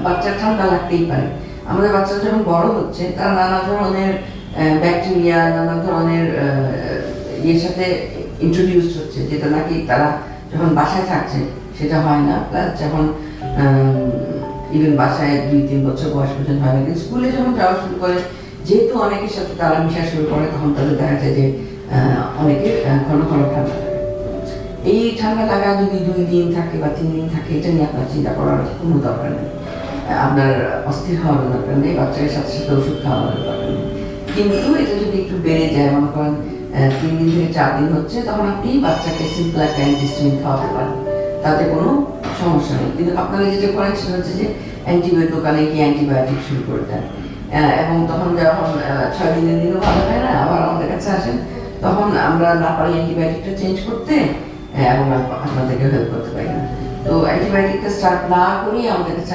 বাচ্চার ঠান্ডা লাগতেই পারে। আমাদের বাচ্চা যখন বড় হচ্ছে তার নানা ধরনের ব্যাকটেরিয়া, নানা ধরনের ইয়ের সাথে ইন্ট্রোডিউস হচ্ছে, যেটা নাকি তারা যখন বাসায় থাকছে সেটা হয় না, প্লাস যখন ইভেন বাসায় 2-3 বছর বয়স পর্যন্ত হয় না, কিন্তু স্কুলে যখন যাওয়া শুরু করে, যেহেতু অনেকের সাথে তারা মিশা শুরু করে, তখন তাদের দেখা যায় যে অনেকের ঘন ঘন ঠান্ডা লাগে। এই ঠান্ডা লাগা যদি 2 দিন থাকে বা 3 দিন থাকে, এটা নিয়ে আপনার চিন্তা করার কোনো দরকার নেই, আপনার অস্থির হওয়ার দরকার নেই, বাচ্চাদের সাথে সাথে ওষুধ খাওয়ানোর দরকার নেই। কিন্তু এটা যদি একটু বেড়ে যায়, মনে করেন 3 দিন থেকে 4 দিন হচ্ছে, তখন আপনি বাচ্চাকে সিম্পল একটা অ্যান্টিহিস্টামিন খাওয়াতে পারেন, তাতে কোনো সমস্যা নেই। কিন্তু আপনারা যেটা করেন সেটা হচ্ছে যে অ্যান্টিবায়োটিক দোকানে গিয়ে অ্যান্টিবায়োটিক শুরু করে দেন, এবং তখন যখন 6 দিনের দিনও ভালো হয় না, আবার আমাদের কাছে আসেন, তখন আমরা না পারি অ্যান্টিবায়োটিকটা চেঞ্জ করতে, এবং আপনাদেরকে হেল্প করতে পারি না। তো অ্যান্টিবায়োটিকটা স্টার্ট না করেই আমাদের কাছে